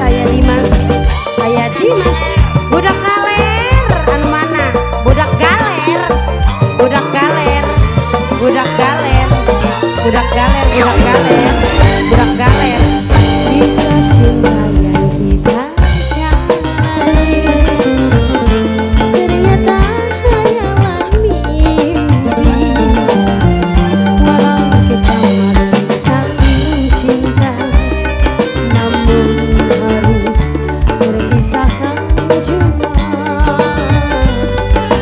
Ayah Dimas, Ayah Dimas. Budak galer, anu mana? Budak galer, budak galer, budak galer, budak galer, budak galer, budak galer. Bisa cinta yang kita cari, ternyata hanyalah mimpi. Walau kita masih saling cinta, namun harus berpisahkan juga.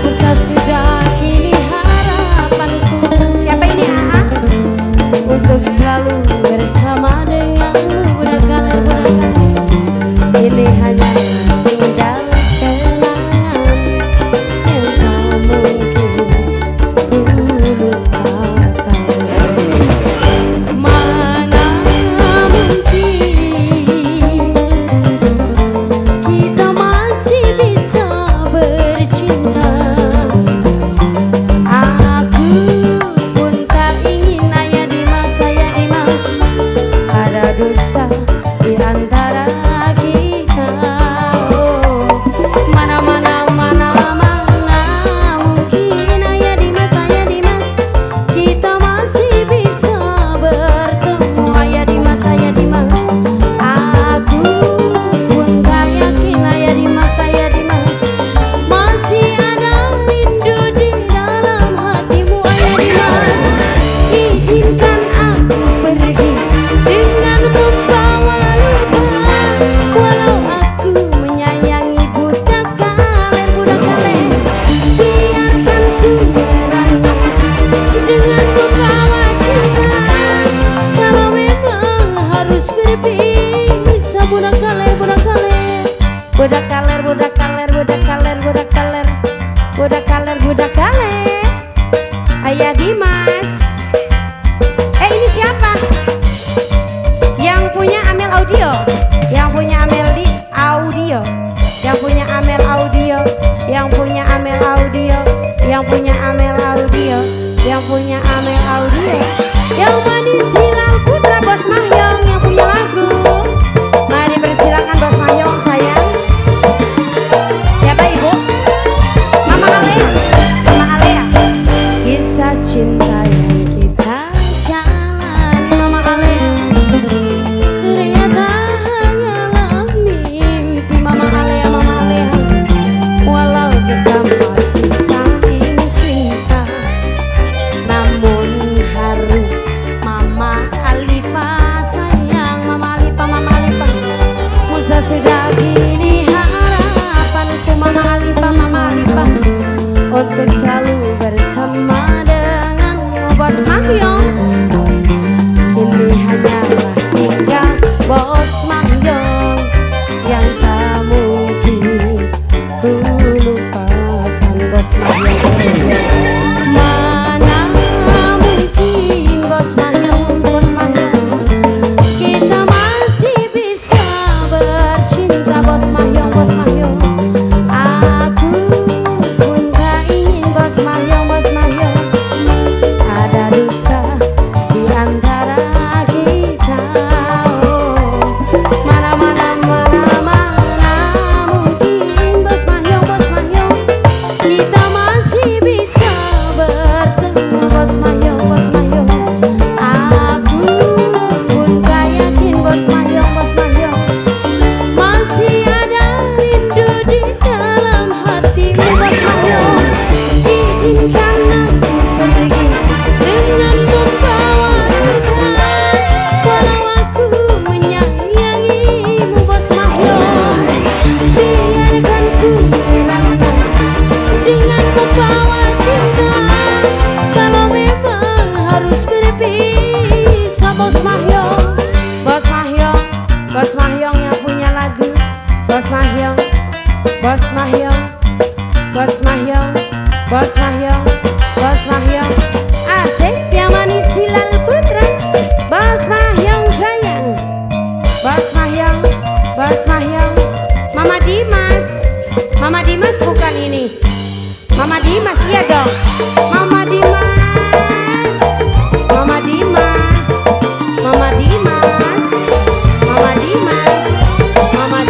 Usah sudah ini harapanku. Siapa ini AA? Untuk selalu bersama denganmu. Budak galer, budak galer. Ini hanya tinggal kenangan yang tak mungkin ku lupakan. Mana mungkin kita masih bisa bercinta. Aku pun tak ingin Ayah Dimas, Ayah Dimas, ada dusta di antara kita. Oh, mana mungkin Ayah Dimas, Ayah Dimas, kita masih bisa bertemu. Ayah Dimas, Ayah Dimas, aku pun tak yakin Ayah Dimas, Ayah Dimas, masih ada rindu di dalam hatimu. Ayah Dimas, izinkan aku pergi dengan membawa luka. Walau aku menyayangi budak galer, budak galer, biarkan ku merana dengan membawa cinta. Kalau memang harus berpisah, budak galer, budak galer, budak galer, budak galer, budak galer, budak galer, budak galer, budak galer. Ayah Dimas. Ini siapa? Yang punya Amel Audio, yang punya Amel di Audio, yang punya Amel Audio, yang punya Amel Audio, yang punya Amel Audio, yang punya Amel Audio, yang manis Hilal Putra Bos Mahyong yang punya lagu. Mari persilakan Bos Mahyong sayang. Siapa ibu? Mama Alea, Mama Alea. Kisah cinta yang kita jalani, Mama Alea, ternyata hanyalah mimpi. Mama Alea, Mama Alea, walau kita masih saling cinta, namun harus Mama Alipa sayang. Mama Alipa, Mama Alipa, musa sudah gini harapanku. Mama Alipa, Mama Alipa, untuk selalu bersama denganmu. Bos Mahyong, ini hanyalah tinggal Bos Mahyong yang tak mungkin ku lupakan. Bos Mahyong, mana mungkin Bos Mahyong, Bos Mahyong, kita masih bisa bercinta. Bos Mahyong, Bos Mahyong, aku pun tak ingin Bos Mahyong, Bos Mahyong, ada dusta di antara kita. Oh, mana mungkin Bos Mahyong, Bos Mahyong, kita masih bisa bertemu. Bos Mahyong, Bos Mahyong, aku pun tak yakin Bos Mahyong, Bos Mahyong, masih ada rindu di dalam hatimu. Bos Mahyong, izinkan aku pergi dengan membawa luka. Walau aku menyayangimu. Bos Mahyong, biarkan ku merana dengan membawa cinta. Kalau memang harus berpisah. Bos Mahyong, Bos Mahyong, Bos Mahyong yang punya lagu. Bos Mahyong, Bos Mahyong, Bos Mahyong, Bos Mahyong, Bos Mahyong, asik yang manis Hilal Putra. Bos Mahyong sayang, Bos Mahyong, Bos Mahyong, Mama Dimas, Mama Dimas bukan ini. Mama Dimas, iya dong. Mama Dimas, Mama Dimas, Mama Dimas, Mama Dimas, Mama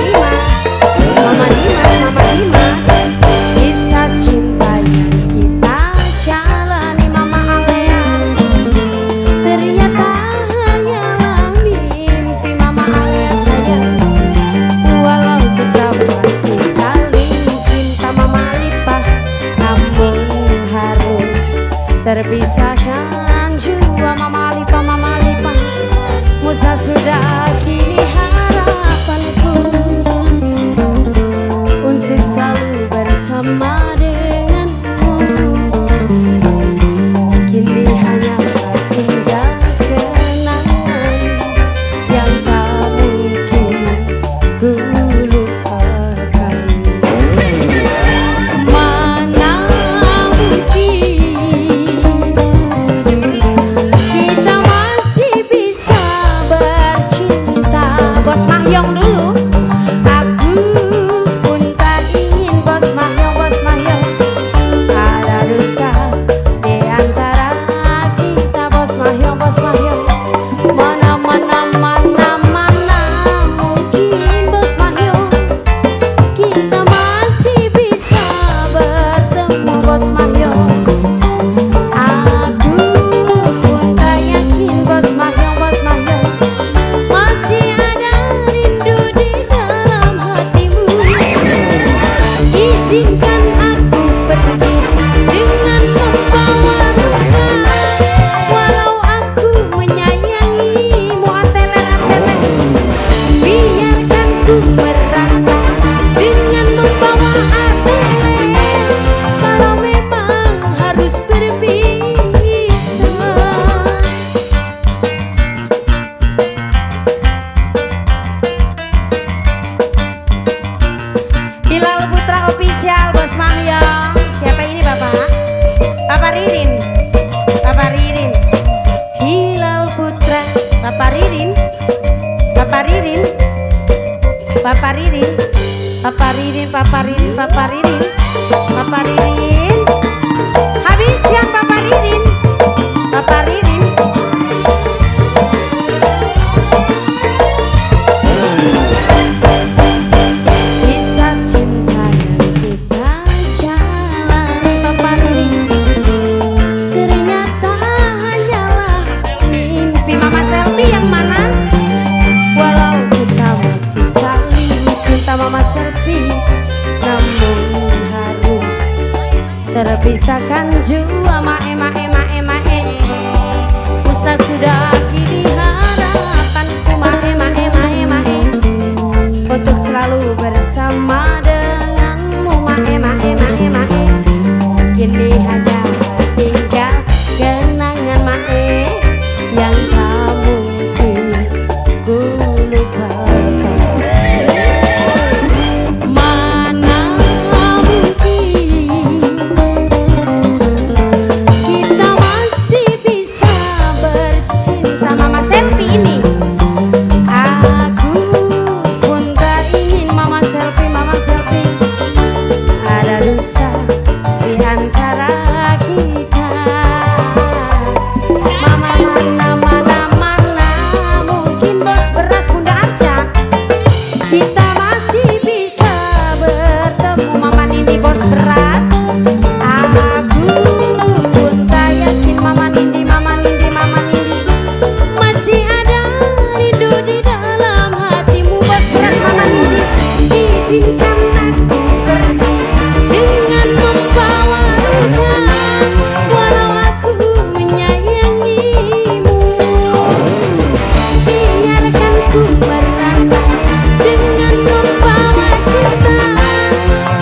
Ririn, Papa Ririn, Papa Ririn, Papa Ririn, Papa Ririn. Habis yang Papa Ririn, Papa Ririn. Kisah cinta yang kita jalani, Papa Ririn, ternyata hanyalah mimpi. Mama Selfie yang mana? Walau kita masih saling cinta, Mama Selfie, namun harus terpisahkan jua. Mae mae mae mae, musnah sudah kini harapanku. Mae mae mae mae, untuk selalu bersama denganmu. Mae mae mae mae, kini hanya tinggal kenangan. Mae yang kamu kini ku lupakan. Mana mungkin kita masih bisa bercinta. Mama Selfie ini, aku pun tak ingin. Mama Selfie, Mama Selfie, ada dusta di antara kita. Mama mana mana mana mungkin bos beras Bunda Arsa kita masih bisa bertemu. Mama Nindi bos beras, aku pun tak yakin. Mama Nindi, Mama Nindi, Mama Nindi, masih ada rindu di dalam hatimu bos beras. Mama Nindi, izinkan aku pergi dengan membawa luka, walau aku menyayangimu. Biarkan ku merantau dengan membawa cinta,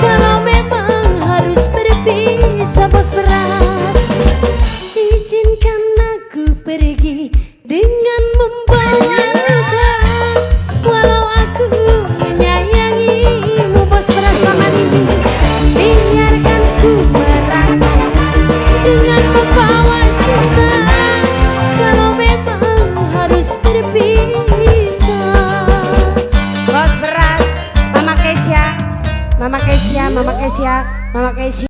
kalau memang harus berpisah bos beras. Izinkan aku pergi dengan membawa luka, walau aku menyayangimu bos beras. Mama Nindi, biarkan ku merantau dengan membawa cinta, kalau memang harus berpisah. Bos beras, Mama Kesia, Mama Kesia, Mama Kesia, Mama Kesia.